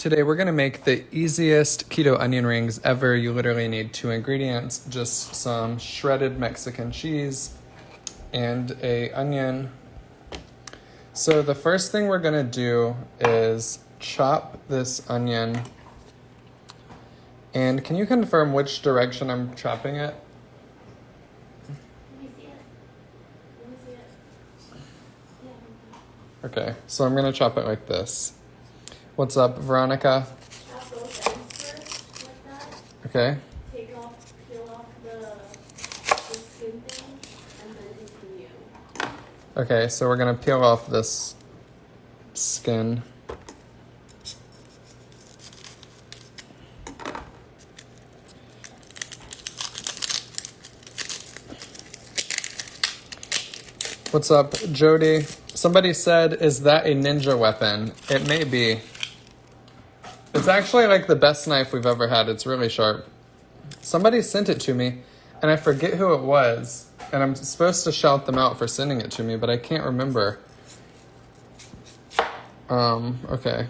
Today we're going to make the easiest keto onion rings ever. You literally need 2 ingredients, just some shredded Mexican cheese and a onion. So the first thing we're going to do is chop this onion. And can you confirm which direction I'm chopping it? Let me see it. Yeah. Okay, so I'm going to chop it like this. What's up, Veronica? Chop both ends first, like that. Okay. Peel off the skin thing, and then continue. Okay, so we're going to peel off this skin. What's up, Jody? Somebody said, is that a ninja weapon? It may be. It's actually like the best knife we've ever had. It's really sharp. Somebody sent it to me, and I forget who it was. And I'm supposed to shout them out for sending it to me, but I can't remember. Okay.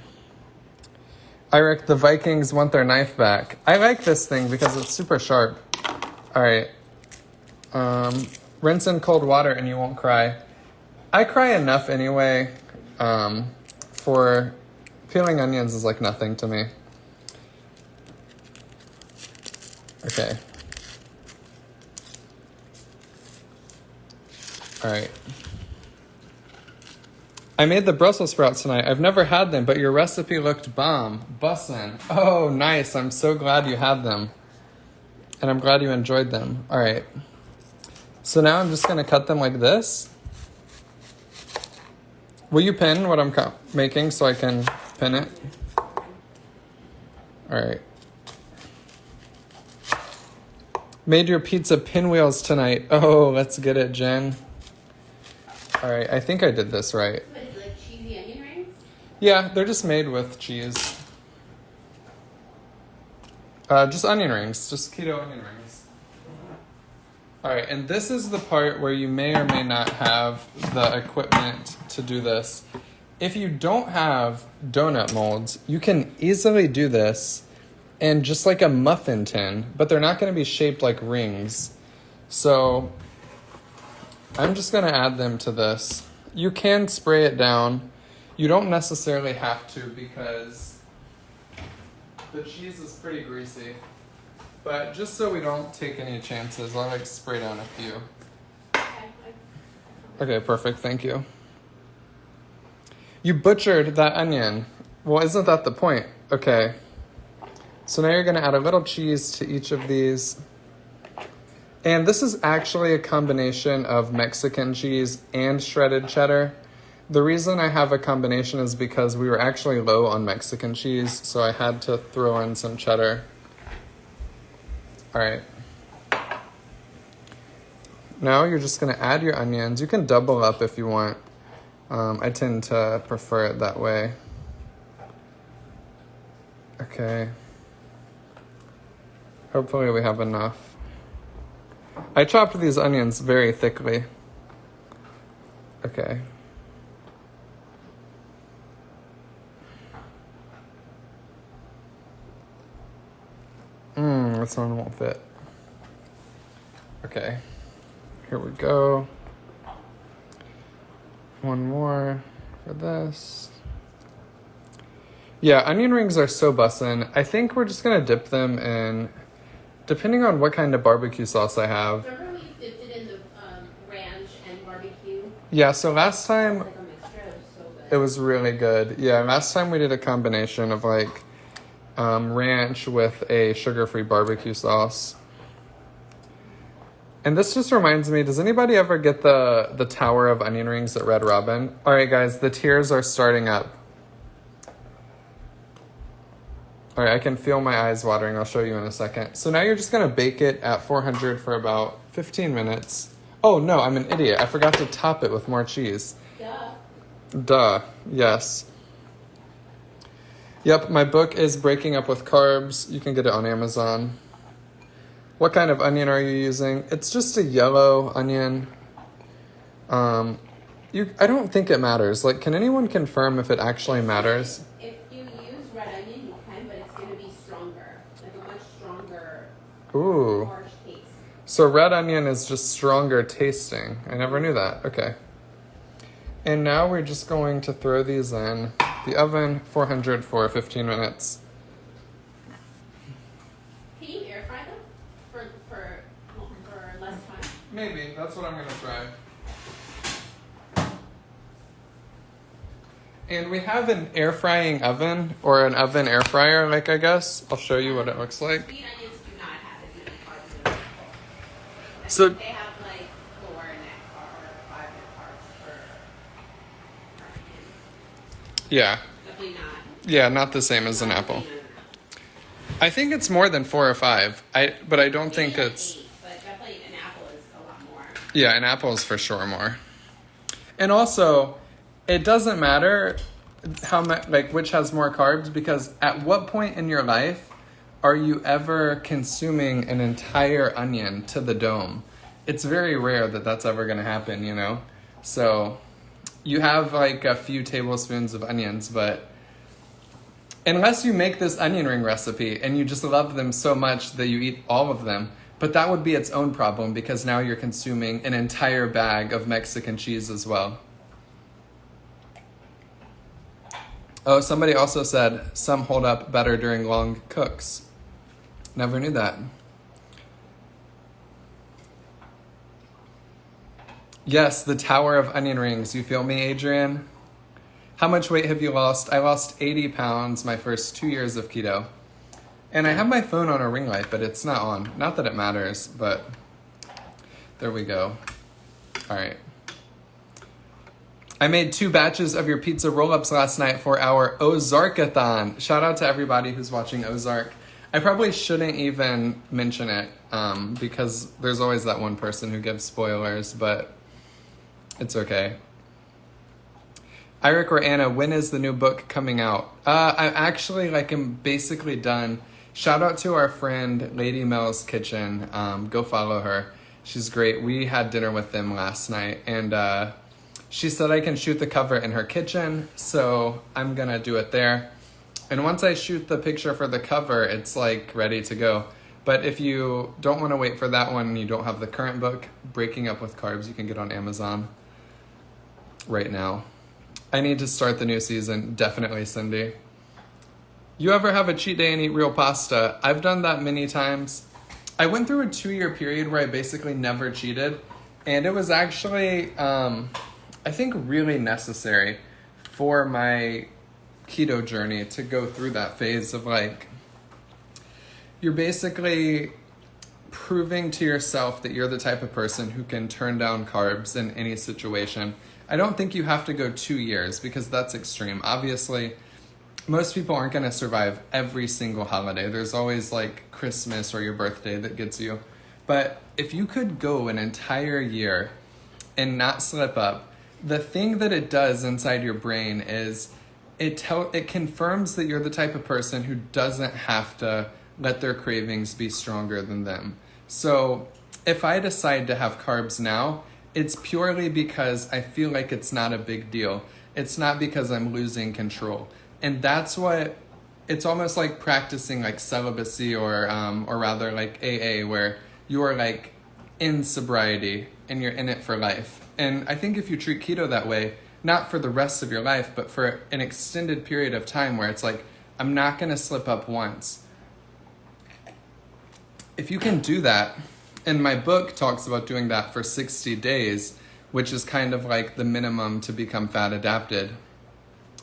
Eric, the Vikings want their knife back. I like this thing because it's super sharp. All right. Rinse in cold water and you won't cry. I cry enough anyway. For peeling onions is like nothing to me. Okay. All right. I made the Brussels sprouts tonight. I've never had them, but your recipe looked bomb. Bussin'. Oh, nice. I'm so glad you had them. And I'm glad you enjoyed them. All right. So now I'm just going to cut them like this. Will you pin what I'm making so I can pin it? All right. Made your pizza pinwheels tonight. Oh, let's get it, Jen. All right, I think I did this right. What is it, like cheesy onion rings? Yeah, they're just made with cheese. Just onion rings, just keto onion rings. All right, and this is the part where you may or may not have the equipment to do this. If you don't have donut molds, you can easily do this in just like a muffin tin, but they're not going to be shaped like rings. So I'm just going to add them to this. You can spray it down. You don't necessarily have to because the cheese is pretty greasy. But just so we don't take any chances, I'll like spray down a few. Okay, perfect. Thank you. You butchered that onion. Well, isn't that the point? Okay. So now you're going to add a little cheese to each of these. And this is actually a combination of Mexican cheese and shredded cheddar. The reason I have a combination is because we were actually low on Mexican cheese, so I had to throw in some cheddar. All right. Now you're just going to add your onions. You can double up if you want. I tend to prefer it that way. Okay. Hopefully we have enough. I chopped these onions very thickly. Okay. This one won't fit. Okay. Here we go. One more for this. Yeah, onion rings are so bussin'. I think we're just gonna dip them in, depending on what kind of barbecue sauce I have. Remember we dipped it in the ranch and barbecue? Yeah, so last time Like a mixture, it was so good. it was really good. Yeah, last time we did a combination of like ranch with a sugar-free barbecue sauce. And this just reminds me, does anybody ever get the tower of onion rings at Red Robin? All right, guys, the tears are starting up. All right, I can feel my eyes watering. I'll show you in a second. So now you're just going to bake it at 400 for about 15 minutes. Oh, no, I'm an idiot. I forgot to top it with more cheese. Duh, yes. Yep, my book is Breaking Up with Carbs. You can get it on Amazon. What kind of onion are you using? It's just a yellow onion. I don't think it matters. Like, can anyone confirm if it actually matters? If you use red onion, you can, but it's going to be stronger. Like a much stronger, Ooh. harsh taste. So red onion is just stronger tasting. I never knew that. Okay. And now we're just going to throw these in the oven, 400 for 15 minutes. Can you air fry them for less time? Maybe. That's what I'm going to try. And we have an air frying oven, or an oven air fryer, like I guess. I'll show you what it looks like. Sweet onions do not have as many carbs in them. I So- think they have like 4 net carbs or 5 net carbs per onion. Yeah. Definitely not. Yeah, not the same as an apple. I think it's more than 4 or 5. But I don't think Maybe like it's... 8, but definitely an apple is a lot more. Yeah, an apple is for sure more. And also, it doesn't matter how much, like, which has more carbs, because at what point in your life are you ever consuming an entire onion to the dome? It's very rare that that's ever going to happen, you know? So you have like a few tablespoons of onions, but unless you make this onion ring recipe and you just love them so much that you eat all of them, but that would be its own problem, because now you're consuming an entire bag of Mexican cheese as well. Oh, somebody also said some hold up better during long cooks. Never knew that. Yes, the tower of onion rings. You feel me, Adrian? How much weight have you lost? I lost 80 pounds my first 2 years of keto. And I have my phone on a ring light, but it's not on. Not that it matters, but there we go. All right. I made 2 batches of your pizza roll-ups last night for our Ozarkathon. Shout out to everybody who's watching Ozark. I probably shouldn't even mention it because there's always that one person who gives spoilers, but it's okay. Eric or Anna, when is the new book coming out? I'm basically done. Shout out to our friend Lady Mel's Kitchen. Go follow her. She's great. We had dinner with them last night, and she said I can shoot the cover in her kitchen, so I'm gonna do it there. And once I shoot the picture for the cover, it's like ready to go. But if you don't want to wait for that one and you don't have the current book, Breaking Up with Carbs, you can get on Amazon right now. I need to start the new season, definitely, Cindy. You ever have a cheat day and eat real pasta? I've done that many times. I went through a 2-year period where I basically never cheated, and it was actually, I think, really necessary for my keto journey to go through that phase of like, you're basically proving to yourself that you're the type of person who can turn down carbs in any situation. I don't think you have to go 2 years because that's extreme. Obviously, most people aren't going to survive every single holiday. There's always like Christmas or your birthday that gets you. But if you could go an entire year and not slip up, the thing that it does inside your brain is it confirms that you're the type of person who doesn't have to let their cravings be stronger than them. So if I decide to have carbs now, it's purely because I feel like it's not a big deal. It's not because I'm losing control. And that's what, it's almost like practicing like celibacy or rather like AA, where you are like in sobriety and you're in it for life. And I think if you treat keto that way, not for the rest of your life, but for an extended period of time where it's like, I'm not going to slip up once. If you can do that, and my book talks about doing that for 60 days, which is kind of like the minimum to become fat adapted.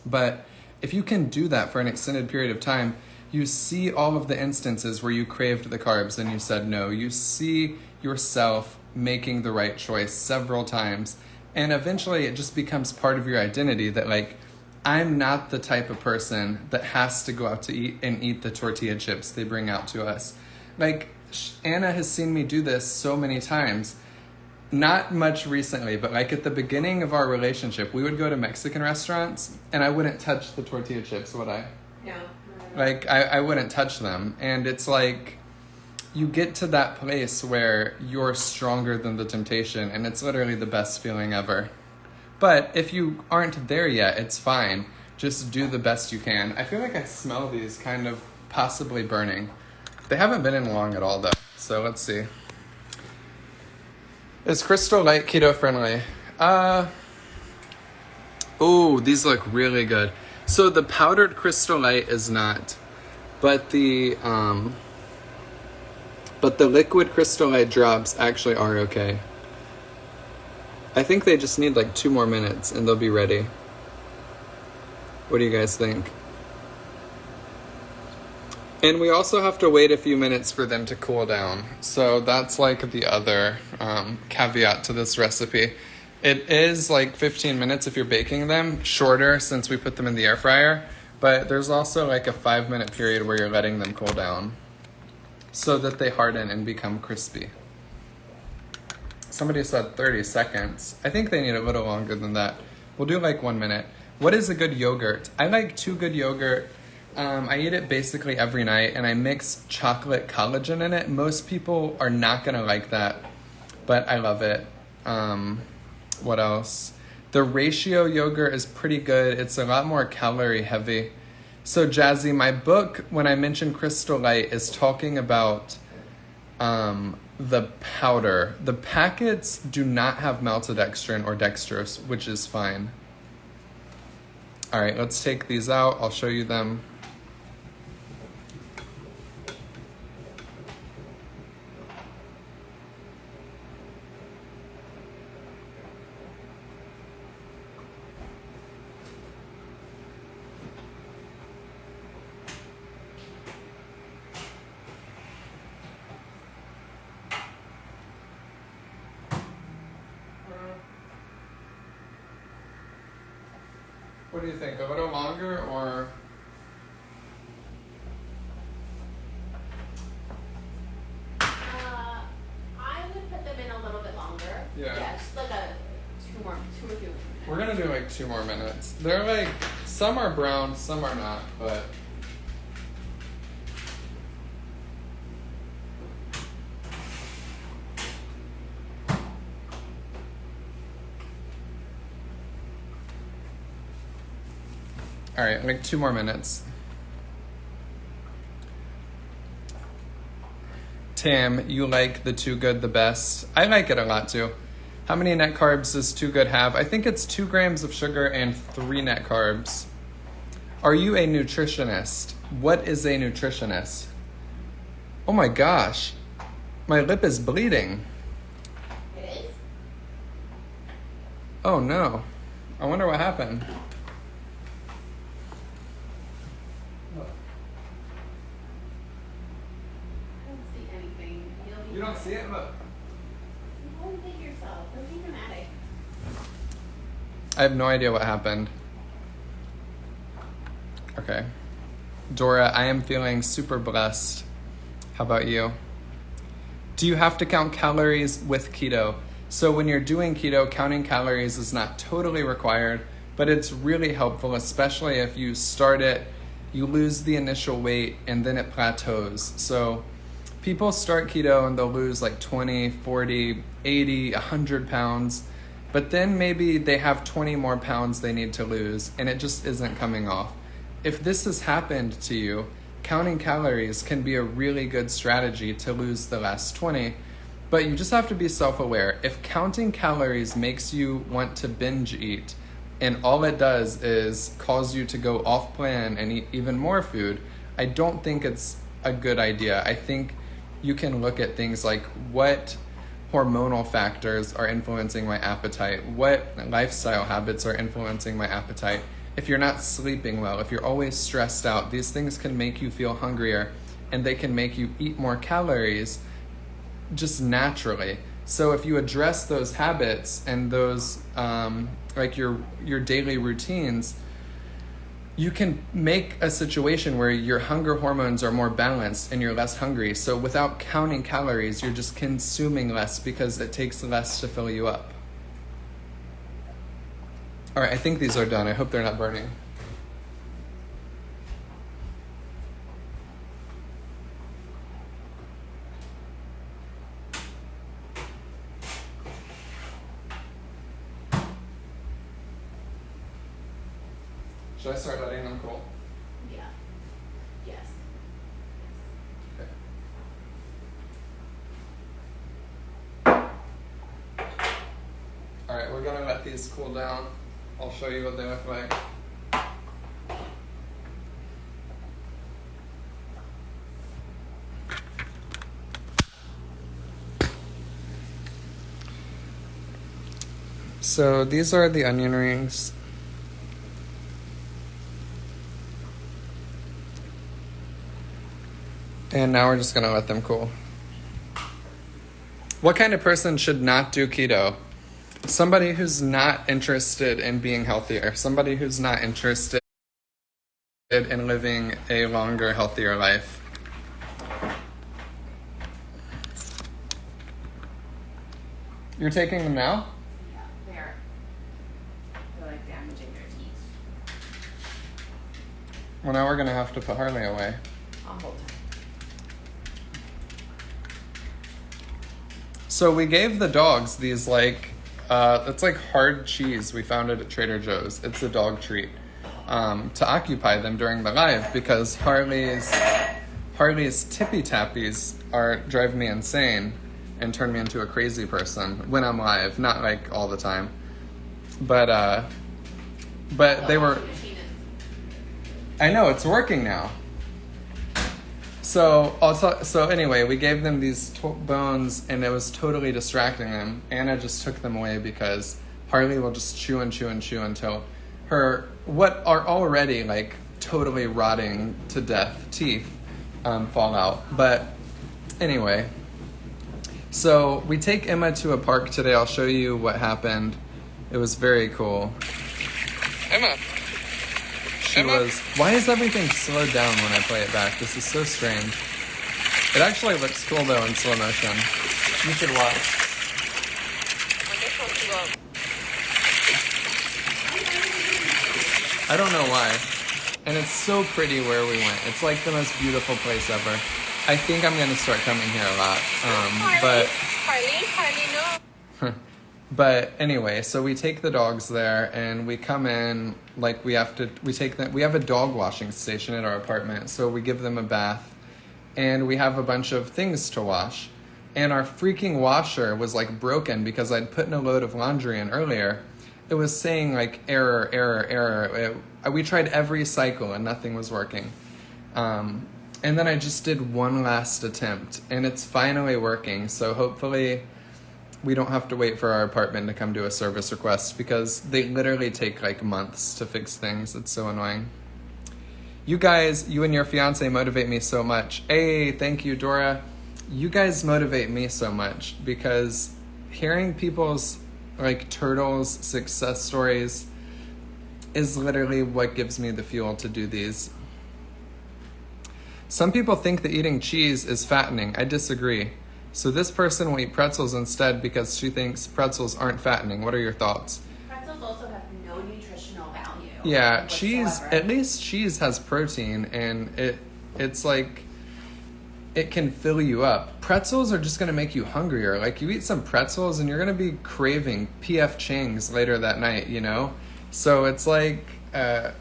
But if you can do that for an extended period of time, you see all of the instances where you craved the carbs and you said no. You see yourself making the right choice several times. And eventually it just becomes part of your identity that like, I'm not the type of person that has to go out to eat the tortilla chips they bring out to us. Like, Anna has seen me do this so many times. Not much recently, but like at the beginning of our relationship, we would go to Mexican restaurants and I wouldn't touch the tortilla chips, would I? No. Like, I wouldn't touch them. And it's like, you get to that place where you're stronger than the temptation, and it's literally the best feeling ever. But if you aren't there yet, it's fine. just do the best you can. I feel like I smell these kind of possibly burning. They haven't been in long at all though, so let's see. Is Crystal Light keto friendly? Oh, these look really good. So the powdered Crystal Light is not, but the liquid Crystal Light drops actually are okay. I think they just need like 2 more minutes and they'll be ready. What do you guys think? And we also have to wait a few minutes for them to cool down. So that's like the other caveat to this recipe. It is like 15 minutes if you're baking them, shorter since we put them in the air fryer. But there's also like a 5-minute period where you're letting them cool down so that they harden and become crispy. Somebody said 30 seconds. I think they need a little longer than that. We'll do like 1 minute. What is a good yogurt? I like Too Good yogurt. I eat it basically every night, and I mix chocolate collagen in it. Most people are not going to like that, but I love it. What else? The Ratio yogurt is pretty good. It's a lot more calorie heavy. So Jazzy, my book, when I mentioned Crystal Light, is talking about the powder. The packets do not have maltodextrin or dextrose, which is fine. All right, let's take these out. I'll show you them. What do you think? A little longer or? I would put them in a little bit longer. Yeah. Just like two or 3 minutes. We're gonna do like 2 more minutes. They're like, some are brown, some are not, but. All right, like 2 more minutes. Tam, you like the Too Good the best. I like it a lot too. How many net carbs does Too Good have? I think it's 2 grams of sugar and 3 net carbs. Are you a nutritionist? What is a nutritionist? Oh my gosh, my lip is bleeding. It is? Oh no, I wonder what happened. I don't see anything. You don't see it? Look. Don't hit yourself. Don't be dramatic. I have no idea what happened. Okay. Dora, I am feeling super blessed. How about you? Do you have to count calories with keto? So when you're doing keto, counting calories is not totally required, but it's really helpful, especially if you start it, you lose the initial weight, and then it plateaus. So people start keto and they'll lose like 20, 40, 80, 100 pounds, but then maybe they have 20 more pounds they need to lose, and it just isn't coming off. If this has happened to you, counting calories can be a really good strategy to lose the last 20, but you just have to be self-aware. If counting calories makes you want to binge eat, and all it does is cause you to go off plan and eat even more food, I don't think it's a good idea. I think you can look at things like what hormonal factors are influencing my appetite, what lifestyle habits are influencing my appetite. If you're not sleeping well, if you're always stressed out, these things can make you feel hungrier, and they can make you eat more calories just naturally. So if you address those habits and those like your daily routines, you can make a situation where your hunger hormones are more balanced and you're less hungry. So without counting calories, you're just consuming less because it takes less to fill you up. All right, I think these are done. I hope they're not burning. Should I start letting them cool? Yeah. Yes. Okay. Alright, we're gonna let these cool down. I'll show you what they look like. So these are the onion rings. And now we're just gonna let them cool. What kind of person should not do keto? Somebody who's not interested in being healthier. Somebody who's not interested in living a longer, healthier life. You're taking them now? Yeah, they're like damaging their teeth. Well, now we're gonna have to put Harley away. I'll hold it. So we gave the dogs these it's like hard cheese. We found it at Trader Joe's. It's a dog treat to occupy them during the live because Harley's tippy tappies drive me insane and turn me into a crazy person when I'm live. Not like all the time, but they were. I know it's working now. So anyway, we gave them these bones, and it was totally distracting them. Anna just took them away because Harley will just chew and chew and chew until what are already like totally rotting to death teeth fall out. But anyway, so we take Emma to a park today. I'll show you what happened. It was very cool. Emma. Why is everything slowed down when I play it back? This is so strange. It actually looks cool though in slow motion. You should watch. I don't know why. And it's so pretty where we went. It's like the most beautiful place ever. I think I'm going to start coming here a lot. No. But anyway, so we take the dogs there and we come in, like we have a dog washing station at our apartment. So we give them a bath and we have a bunch of things to wash. And our freaking washer was like broken because I'd put in a load of laundry in earlier. It was saying like error. We tried every cycle and nothing was working. And then I just did one last attempt and it's finally working. So hopefully we don't have to wait for our apartment to come do a service request because they literally take like months to fix things. It's so annoying. You guys, you and your fiance motivate me so much. Hey, thank you, Dora. You guys motivate me so much because hearing people's like turtles success stories is literally what gives me the fuel to do these. Some people think that eating cheese is fattening. I disagree. So this person will eat pretzels instead because she thinks pretzels aren't fattening. What are your thoughts? Pretzels also have no nutritional value. Yeah, whatsoever. cheese, at least cheese has protein and it's like, it can fill you up. Pretzels are just going to make you hungrier. Like you eat some pretzels and you're going to be craving P.F. Chang's later that night, you know? So it's like at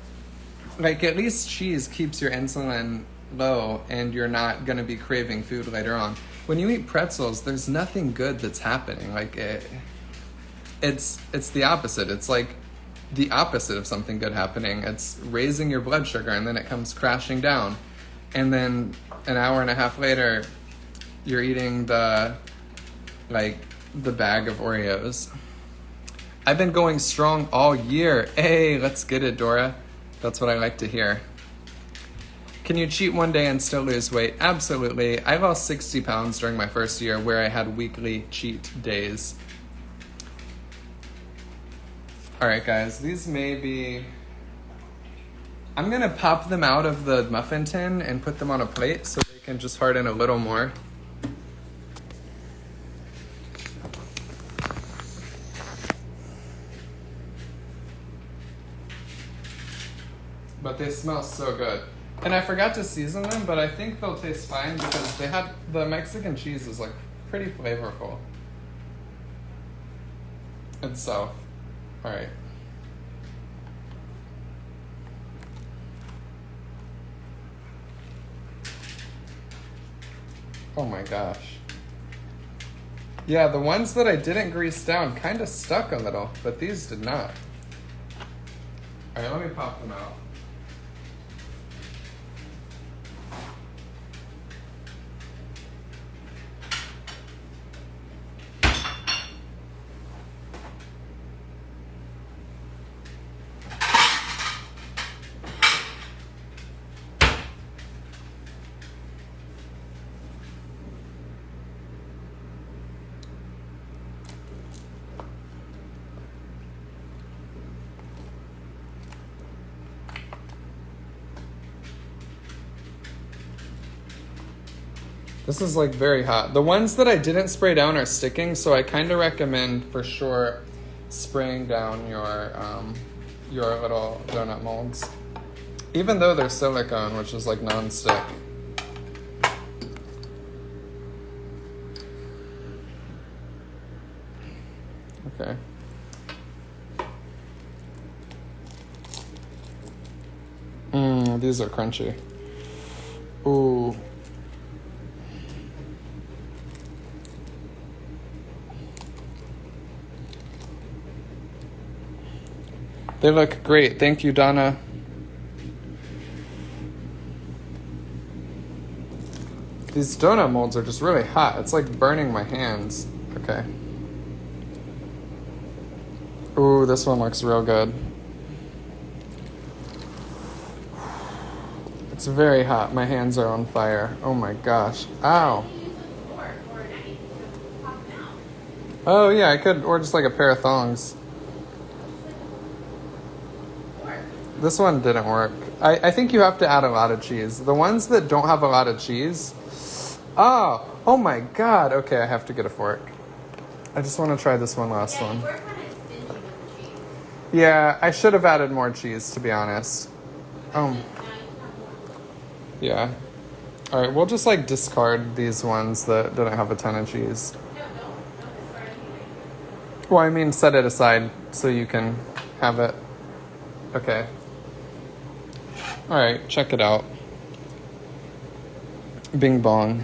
least cheese keeps your insulin low and you're not going to be craving food later on. When you eat pretzels, there's nothing good that's happening. Like it's the opposite. It's like the opposite of something good happening. It's raising your blood sugar and then it comes crashing down. And then an hour and a half later, you're eating the bag of Oreos. I've been going strong all year. Hey, let's get it, Dora. That's what I like to hear. Can you cheat one day and still lose weight? Absolutely. I lost 60 pounds during my first year where I had weekly cheat days. All right, guys, these may be... I'm going to pop them out of the muffin tin and put them on a plate so they can just harden a little more. But they smell so good. And I forgot to season them, but I think they'll taste fine because the Mexican cheese is like pretty flavorful itself. All right. Oh my gosh. Yeah, the ones that I didn't grease down kind of stuck a little, but these did not. All right, let me pop them out. This is like very hot. The ones that I didn't spray down are sticking, so I kind of recommend for sure spraying down your little donut molds. Even though they're silicone, which is like non-stick. Okay. These are crunchy. Ooh. They look great. Thank you, Donna. These donut molds are just really hot. It's like burning my hands. Okay. Ooh, this one looks real good. It's very hot. My hands are on fire. Oh my gosh. Ow. Oh yeah, I could, or just like a pair of thongs. This one didn't work. I think you have to add a lot of cheese. The ones that don't have a lot of cheese. Oh my god. Okay, I have to get a fork. I just want to try this last one. We're kind of stingy with the cheese. Yeah, I should have added more cheese, to be honest. Yeah. All right, we'll just like discard these ones that didn't have a ton of cheese. No, don't discard anything. Well, I mean, set it aside so you can have it. Okay. All right, check it out. Bing bong.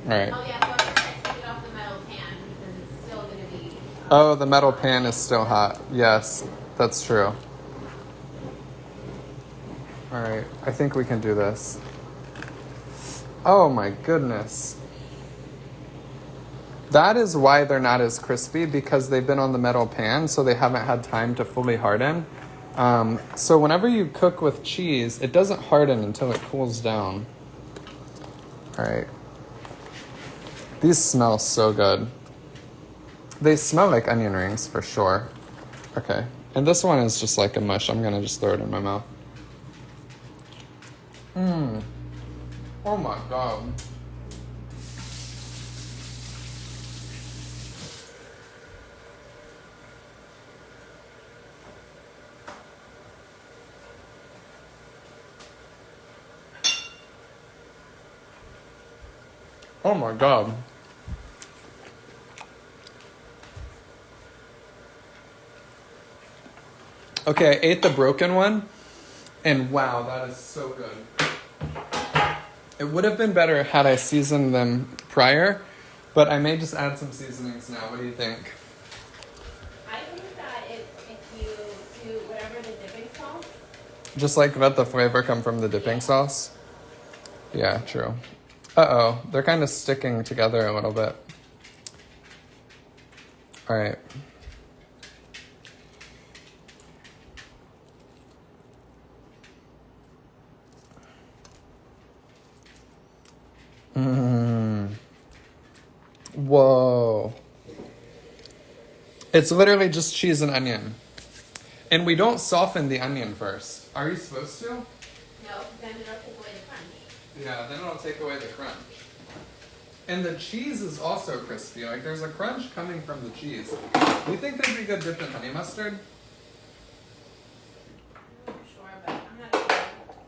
All right. Oh yeah, so I take it off the metal pan because it's still going to be... Oh, the metal pan is still hot. Yes, that's true. All right, I think we can do this. Oh my goodness. That is why they're not as crispy, because they've been on the metal pan, so they haven't had time to fully harden. So whenever you cook with cheese, it doesn't harden until it cools down. All right. These smell so good. They smell like onion rings for sure. Okay. And this one is just like a mush. I'm going to just throw it in my mouth. Oh my god. Oh my god. Okay, I ate the broken one, and wow, that is so good. It would have been better had I seasoned them prior, but I may just add some seasonings now. What do you think? I think that if you do whatever the dipping sauce... Just like let the flavor come from the dipping sauce? Yeah, true. Uh-oh, they're kind of sticking together a little bit. All right. Whoa. It's literally just cheese and onion. And we don't soften the onion first. Are you supposed to? No, then it'll take away the crunch. Yeah, then it'll take away the crunch. And the cheese is also crispy. Like, there's a crunch coming from the cheese. Do you think they'd be good dipped in honey mustard? I'm not sure, but I'm not sure.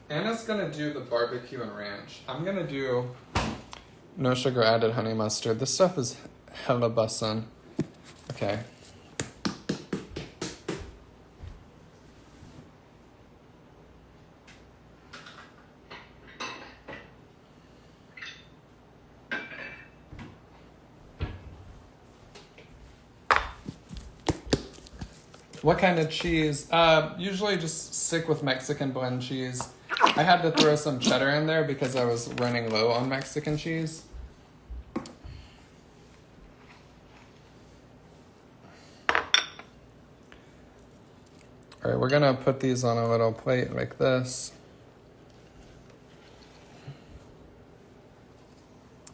Anna's gonna do the barbecue and ranch. I'm gonna do no sugar added honey mustard. This stuff is hella bussin'. Okay. What kind of cheese? Usually just stick with Mexican blend cheese. I had to throw some cheddar in there because I was running low on Mexican cheese. All right, we're gonna put these on a little plate like this.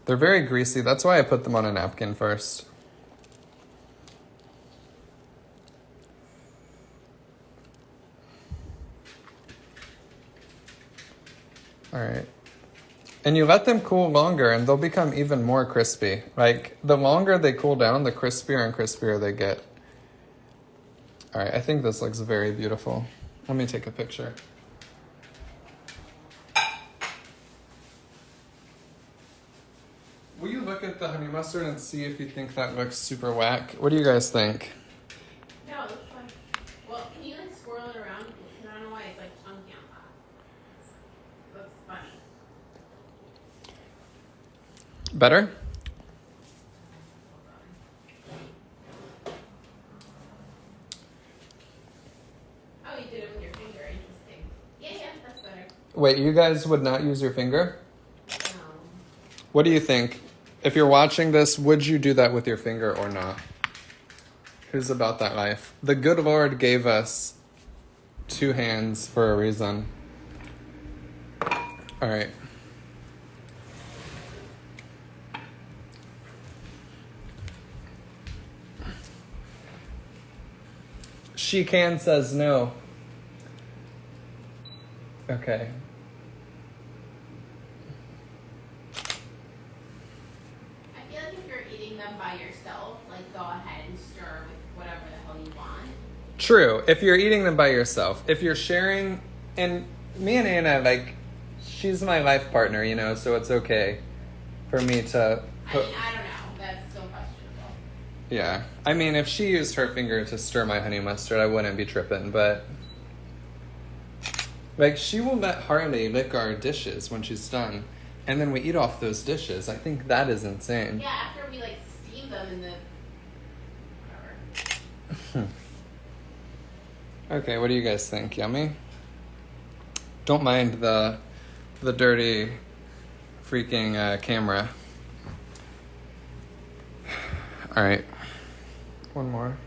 They're very greasy. That's why I put them on a napkin first. All right. And you let them cool longer and they'll become even more crispy. Like, the longer they cool down, the crispier and crispier they get. All right, I think this looks very beautiful. Let me take a picture. Will you look at the honey mustard and see if you think that looks super whack? What do you guys think? No, it looks fun. Well, can you like swirl it around? Because I don't know why it's like chunky on top. Looks funny. Better? Oh, you did it with your finger. Interesting. Yeah, that's better. Wait, you guys would not use your finger? No. What do you think? If you're watching this, would you do that with your finger or not? Who's about that life? The good Lord gave us 2 hands for a reason. All right. She can says no. Okay. I feel like if you're eating them by yourself, like go ahead and stir with whatever the hell you want. True. If you're eating them by yourself. If you're sharing, and me and Anna, like, she's my life partner, you know, so it's okay for me to put... I mean, I don't know. That's still questionable. Yeah. I mean, if she used her finger to stir my honey mustard, I wouldn't be tripping, but... Like, she will let Harley lick our dishes when she's done, and then we eat off those dishes. I think that is insane. Yeah, after we like steam them in the... whatever. Okay, what do you guys think? Yummy? Don't mind the dirty freaking camera. All right. One more.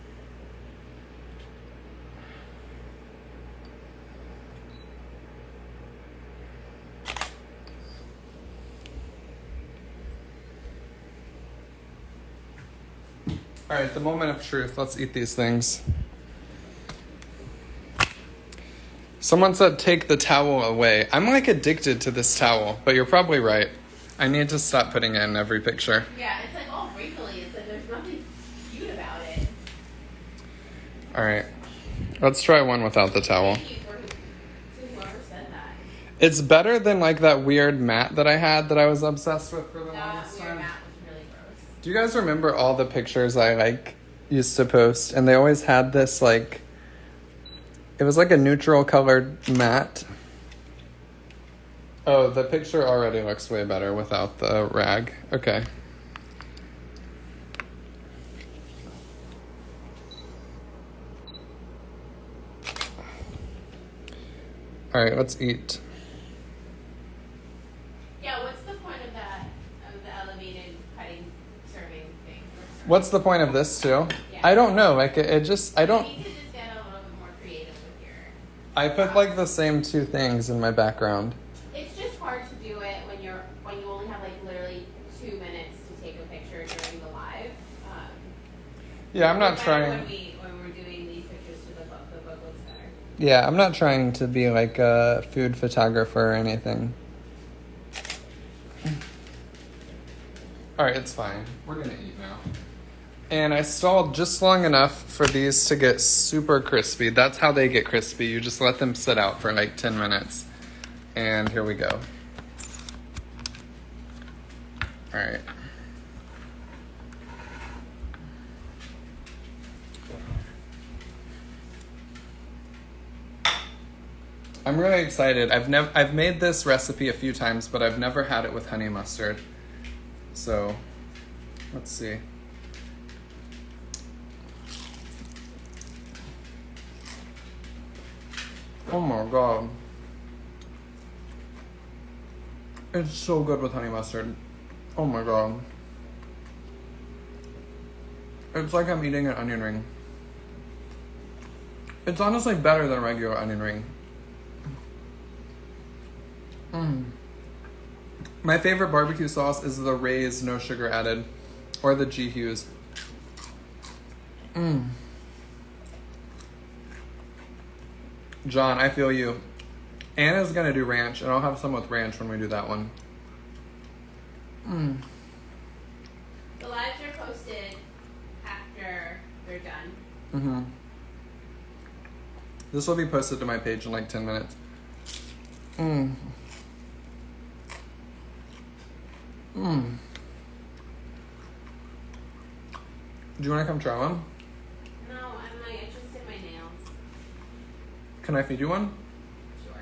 All right, the moment of truth. Let's eat these things. Someone said take the towel away. I'm like addicted to this towel, but you're probably right. I need to stop putting it in every picture. Yeah, it's like all wrinkly. It's like there's nothing cute about it. All right, let's try one without the towel. Thank you to whoever said that. It's better than like that weird mat that I had that I was obsessed with for the That longest weird time. mat was really gross. Do you guys remember all the pictures I like used to post? And they always had this like, it was like a neutral colored mat. Oh, the picture already looks way better without the rag. Okay. All right, let's eat. Yeah, what's the point of that, of the elevated cutting serving thing? What's the point of this too? Yeah. I don't know. Like it just, I don't. You need to just get a little bit more creative with your... I put like the same 2 things in my background. It's just hard to do it when you only have like literally 2 minutes to take a picture during the live. Yeah, I'm not It's better trying. when we're doing these pictures to the book looks better. Yeah, I'm not trying to be like a food photographer or anything. All right, it's fine. We're gonna eat now. And I stalled just long enough for these to get super crispy. That's how they get crispy. You just let them sit out for like 10 minutes. And here we go. All right. I'm really excited. I've made this recipe a few times, but I've never had it with honey mustard. So, let's see. Oh my god. It's so good with honey mustard. Oh my god. It's like I'm eating an onion ring. It's honestly better than a regular onion ring. My favorite barbecue sauce is the Ray's no sugar added, or the G Hughes. John, I feel you. Anna's gonna do ranch, and I'll have some with ranch when we do that one. The lives are posted after they're done. This will be posted to my page in like 10 minutes. Do you want to come try one? No, I just did my nails. Can I feed you one? Sure.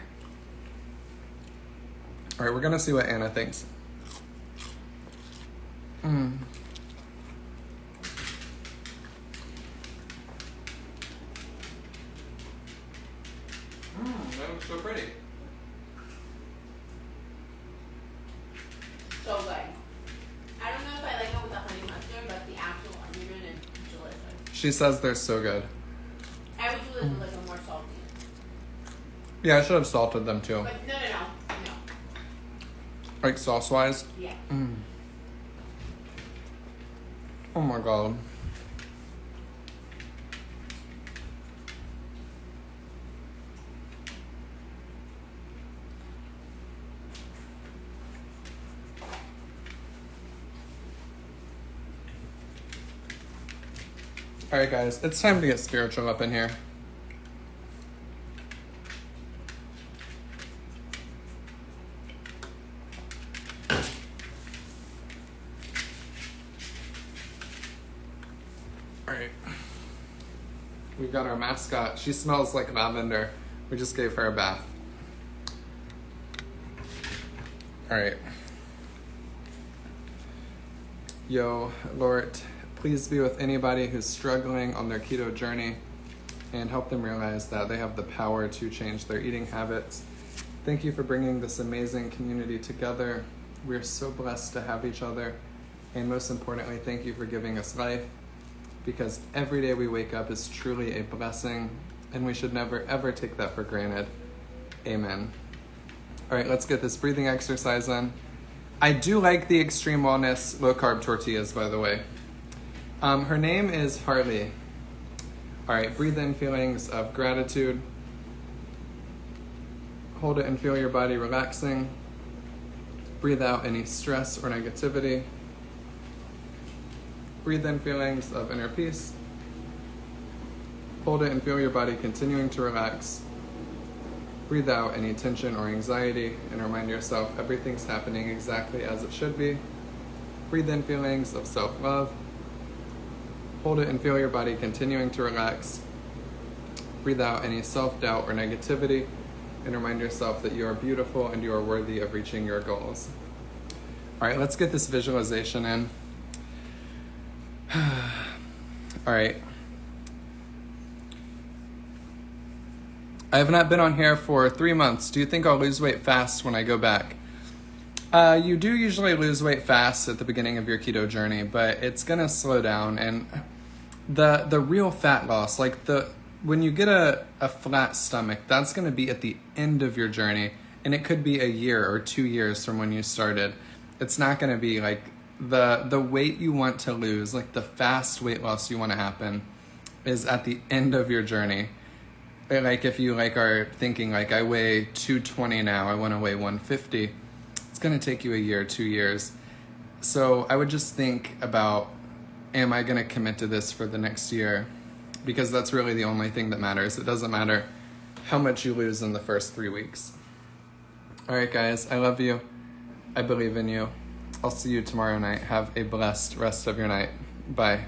All right, we're gonna see what Anna thinks. That looks so pretty. So good. I don't know if I like it with the honey mustard, but the actual onion ring is delicious. She says they're so good. I would do it with like a more salty. Yeah, I should have salted them too. But no. Like sauce-wise? Yeah. Oh my god. Alright guys, it's time to get spiritual up in here. Alright. We've got our mascot. She smells like lavender. We just gave her a bath. Alright. Yo, Lord, please be with anybody who's struggling on their keto journey and help them realize that they have the power to change their eating habits. Thank you for bringing this amazing community together. We're so blessed to have each other. And most importantly, thank you for giving us life, because every day we wake up is truly a blessing and we should never ever take that for granted. Amen. All right, let's get this breathing exercise in. I do like the Extreme Wellness low carb tortillas, by the way. Her name is Harley. All right, breathe in feelings of gratitude. Hold it and feel your body relaxing. Breathe out any stress or negativity. Breathe in feelings of inner peace. Hold it and feel your body continuing to relax. Breathe out any tension or anxiety and remind yourself everything's happening exactly as it should be. Breathe in feelings of self-love. Hold it and feel your body continuing to relax. Breathe out any self-doubt or negativity and remind yourself that you are beautiful and you are worthy of reaching your goals. All right, let's get this visualization in. All right. I have not been on here for 3 months. Do you think I'll lose weight fast when I go back? You do usually lose weight fast at the beginning of your keto journey, but it's gonna slow down. And the real fat loss, like when you get a flat stomach, that's gonna be at the end of your journey, and it could be a year or 2 years from when you started. It's not gonna be like the weight you want to lose, like the fast weight loss you want to happen, is at the end of your journey. Like if you are thinking like, I weigh 220 now, I want to weigh 150, it's going to take you a year, 2 years. So I would just think about, am I going to commit to this for the next year? Because that's really the only thing that matters. It doesn't matter how much you lose in the first 3 weeks. All right, guys, I love you. I believe in you. I'll see you tomorrow night. Have a blessed rest of your night. Bye.